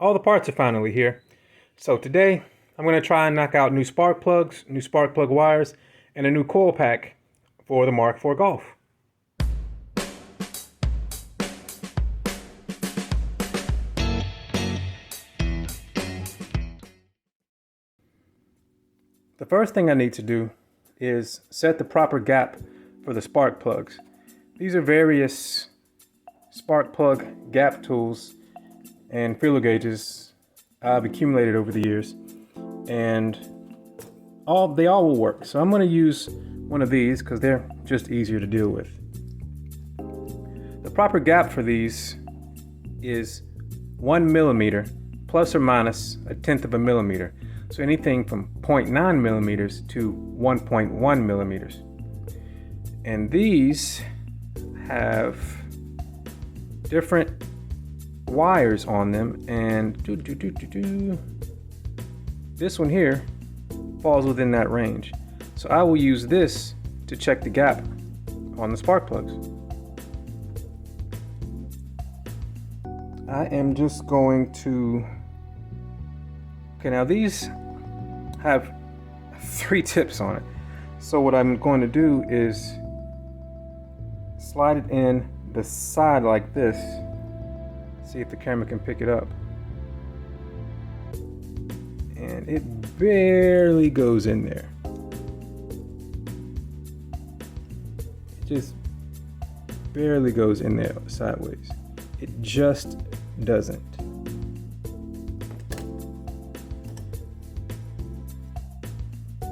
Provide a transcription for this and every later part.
All the parts are finally here. So today I'm going to try and knock out new spark plugs, new spark plug wires, and a new coil pack for the MK4 Golf. The first thing I need to do is set the proper gap for the spark plugs. These are various spark plug gap tools and feeler gauges I've accumulated over the years, and they all will work. So I'm going to use one of these because they're just easier to deal with. The proper gap for these is 1 millimeter plus or minus 1/10 of a millimeter. So anything from 0.9 millimeters to 1.1 millimeters. And these have different wires on them, and this one here falls within that range. So I will use this to check the gap on the spark plugs. I am just going to, okay, now these have 3 tips on it. So what I'm going to do is slide it in the side like this. See if the camera can pick it up. And it barely goes in there. It just barely goes in there sideways. It just doesn't.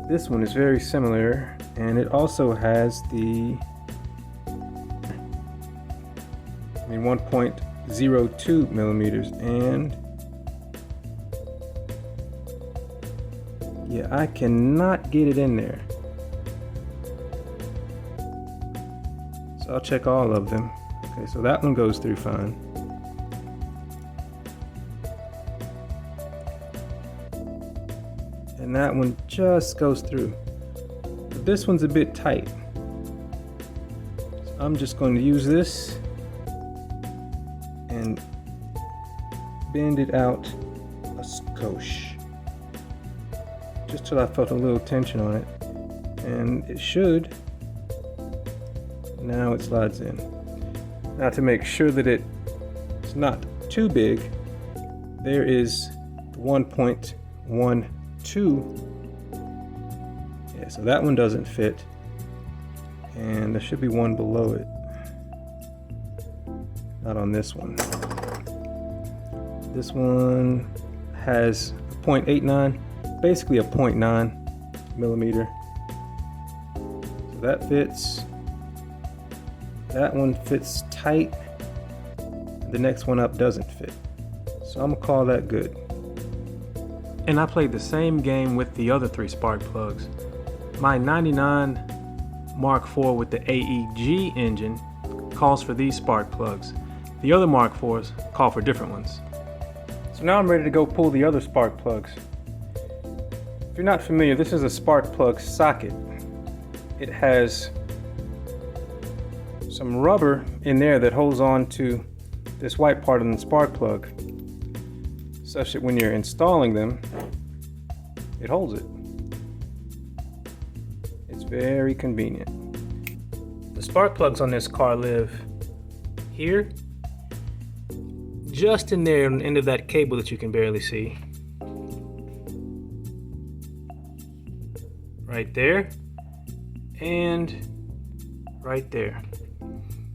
This one is very similar, and it also has the 1.02 millimeters, and yeah, I cannot get it in there. So I'll check all of them. Okay, so that one goes through fine. And that one just goes through. But this one's a bit tight. So I'm just going to use this and bend it out a skosh, just till I felt a little tension on it, and it should. Now it slides in. Now, to make sure that it's not too big, there is 1.12. Yeah, so that one doesn't fit, and there should be one below it. Not on this one. This one has 0.89, basically a 0.9 millimeter. So that fits. That one fits tight. The next one up doesn't fit. So I'm gonna call that good. And I played the same game with the other 3 spark plugs. My 99 MK4 with the AEG engine calls for these spark plugs. The other MK4s call for different ones. So now I'm ready to go pull the other spark plugs. If you're not familiar, this is a spark plug socket. It has some rubber in there that holds on to this white part on the spark plug, such that when you're installing them, it holds it. It's very convenient. The spark plugs on this car live here, just in there on the end of that cable that you can barely see. Right there, and right there.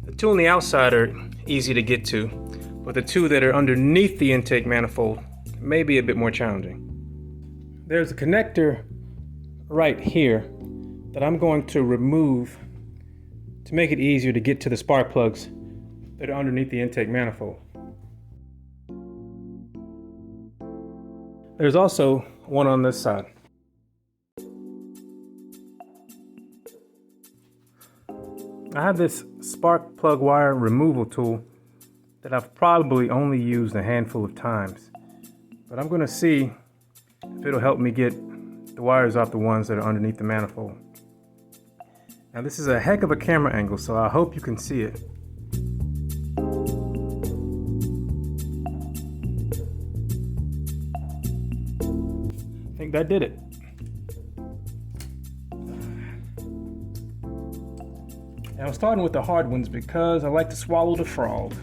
The 2 on the outside are easy to get to, but the 2 that are underneath the intake manifold may be a bit more challenging. There's a connector right here that I'm going to remove to make it easier to get to the spark plugs that are underneath the intake manifold. There's also one on this side. I have this spark plug wire removal tool that I've probably only used a handful of times, but I'm going to see if it'll help me get the wires off the ones that are underneath the manifold. Now this is a heck of a camera angle, so I hope you can see it. think that did it. And I'm starting with the hard ones because I like to swallow the frog.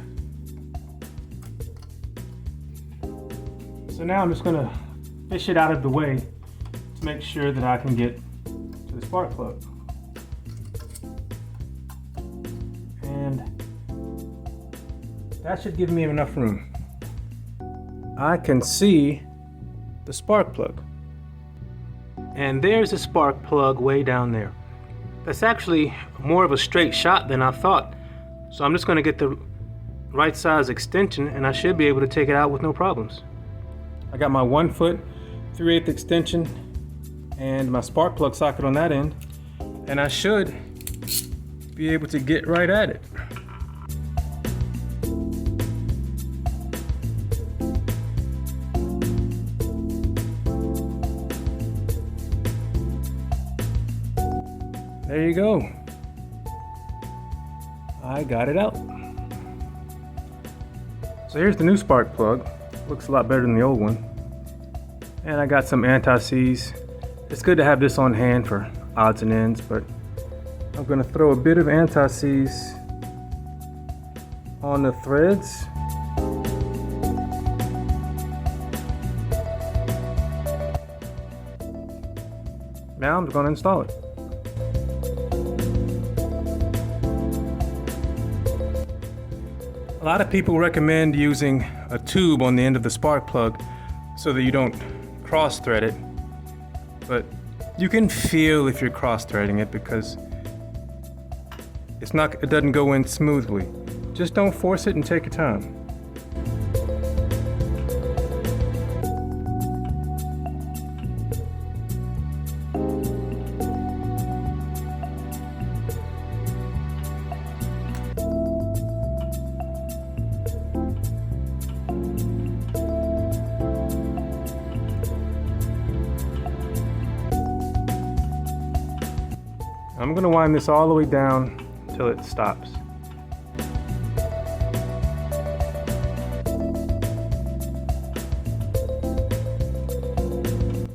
So now I'm just gonna fish it out of the way to make sure that I can get to the spark plug. And that should give me enough room. I can see the spark plug. And there's the spark plug way down there. That's actually more of a straight shot than I thought. So I'm just gonna get the right size extension and I should be able to take it out with no problems. I got my 1 foot 3/8 extension and my spark plug socket on that end, and I should be able to get right at it. There you go. I got it out. So here's the new spark plug. Looks a lot better than the old one. And I got some anti-seize. It's good to have this on hand for odds and ends, but I'm gonna throw a bit of anti-seize on the threads. Now I'm just gonna install it. A lot of people recommend using a tube on the end of the spark plug so that you don't cross thread it, but you can feel if you're cross threading it because it doesn't go in smoothly. Just don't force it and take your time. I'm going to wind this all the way down until it stops.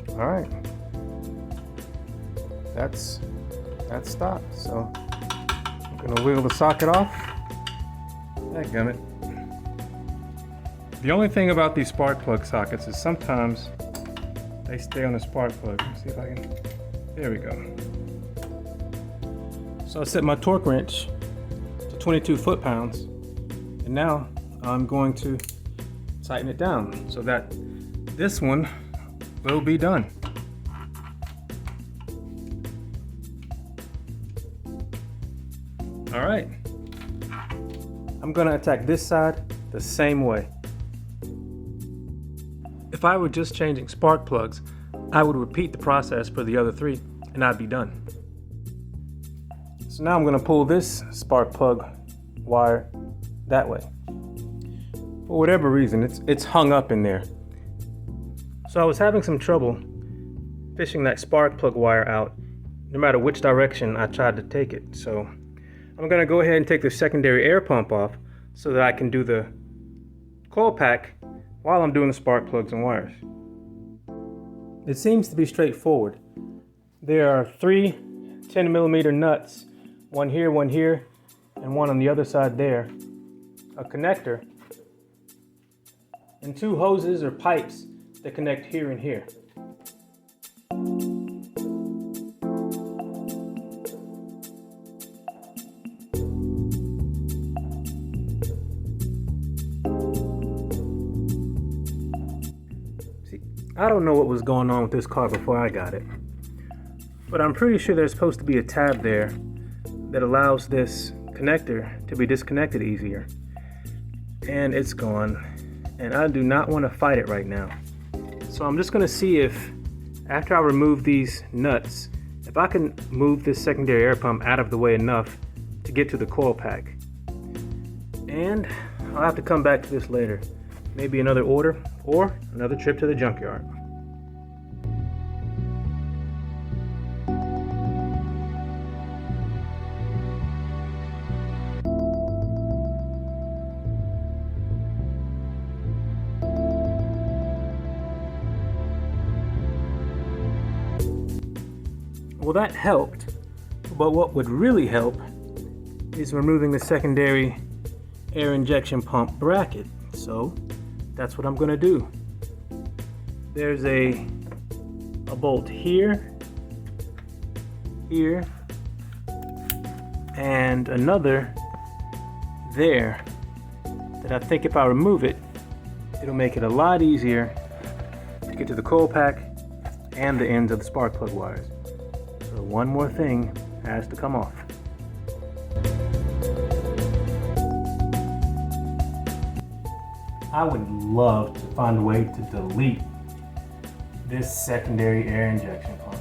All right, that's stopped. So I'm going to wiggle the socket off. Dadgummit. The only thing about these spark plug sockets is sometimes they stay on the spark plug. Let's see if I can. There we go. So I set my torque wrench to 22 foot-pounds, and now I'm going to tighten it down so that this one will be done. All right, I'm gonna attack this side the same way. If I were just changing spark plugs, I would repeat the process for the other 3 and I'd be done. So now I'm going to pull this spark plug wire that way. For whatever reason, it's hung up in there. So I was having some trouble fishing that spark plug wire out no matter which direction I tried to take it. So I'm going to go ahead and take the secondary air pump off so that I can do the coil pack while I'm doing the spark plugs and wires. It seems to be straightforward. There are 3 10mm nuts. One here, and one on the other side there. A connector, and 2 hoses or pipes that connect here and here. See, I don't know what was going on with this car before I got it, but I'm pretty sure there's supposed to be a tab there that allows this connector to be disconnected easier. And it's gone. And I do not want to fight it right now. So I'm just going to see if, after I remove these nuts, if I can move this secondary air pump out of the way enough to get to the coil pack. And I'll have to come back to this later. Maybe another order or another trip to the junkyard. Well, that helped, but what would really help is removing the secondary air injection pump bracket. So that's what I'm going to do. There's a bolt here, and another there that I think if I remove it, it'll make it a lot easier to get to the coil pack and the ends of the spark plug wires. So one more thing has to come off. I would love to find a way to delete this secondary air injection pump.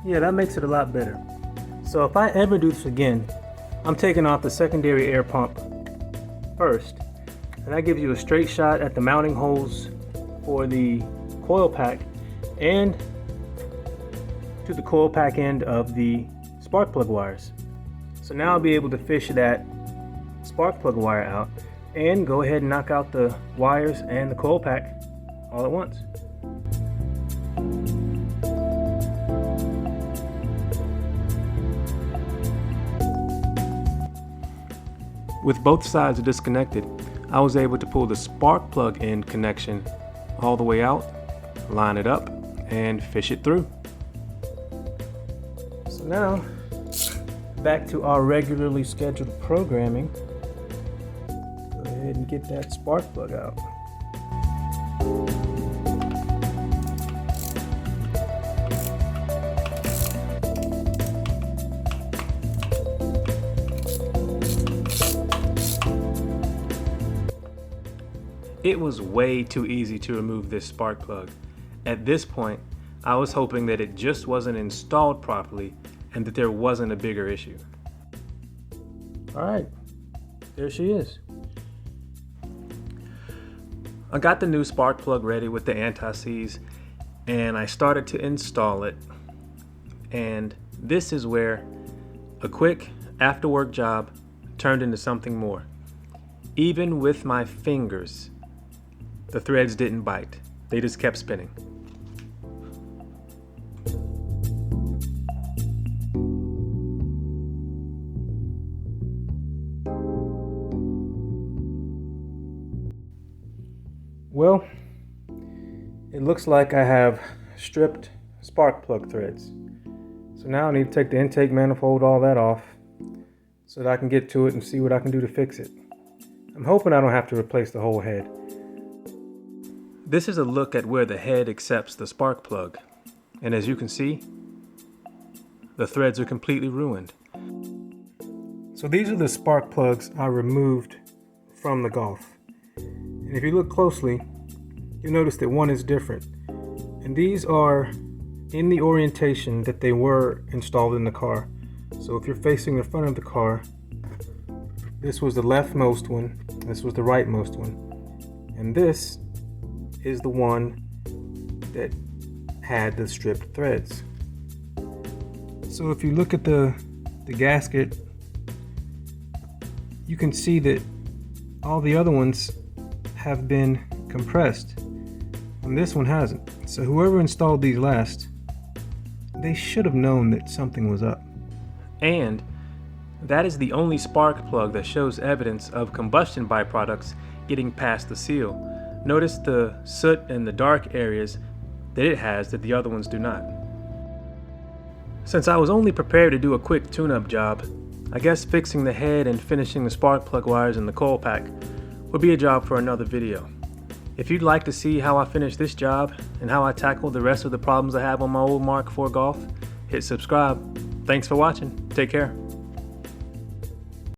Yeah, that makes it a lot better. So if I ever do this again, I'm taking off the secondary air pump first, and that gives you a straight shot at the mounting holes for the coil pack and to the coil pack end of the spark plug wires. So now I'll be able to fish that spark plug wire out and go ahead and knock out the wires and the coil pack all at once. With both sides disconnected, I was able to pull the spark plug end connection all the way out, line it up, and fish it through. So now, back to our regularly scheduled programming. Go ahead and get that spark plug out. It was way too easy to remove this spark plug. At this point, I was hoping that it just wasn't installed properly and that there wasn't a bigger issue. All right, there she is. I got the new spark plug ready with the anti-seize and I started to install it. And this is where a quick after-work job turned into something more. Even with my fingers, the threads didn't bite. They just kept spinning. Well, it looks like I have stripped spark plug threads. So now I need to take the intake manifold, all that off, so that I can get to it and see what I can do to fix it. I'm hoping I don't have to replace the whole head. This is a look at where the head accepts the spark plug. And as you can see, the threads are completely ruined. So these are the spark plugs I removed from the Golf. And if you look closely, you'll notice that one is different. And these are in the orientation that they were installed in the car. So if you're facing the front of the car, this was the leftmost one, this was the rightmost one. And this is the one that had the stripped threads. So if you look at the gasket, you can see that all the other ones have been compressed and this one hasn't. So whoever installed these last, they should have known that something was up. And that is the only spark plug that shows evidence of combustion byproducts getting past the seal. Notice the soot and the dark areas that it has that the other ones do not. Since I was only prepared to do a quick tune-up job, I guess fixing the head and finishing the spark plug wires in the coil pack would be a job for another video. If you'd like to see how I finish this job and how I tackle the rest of the problems I have on my old Mark IV Golf, hit subscribe. Thanks for watching. Take care.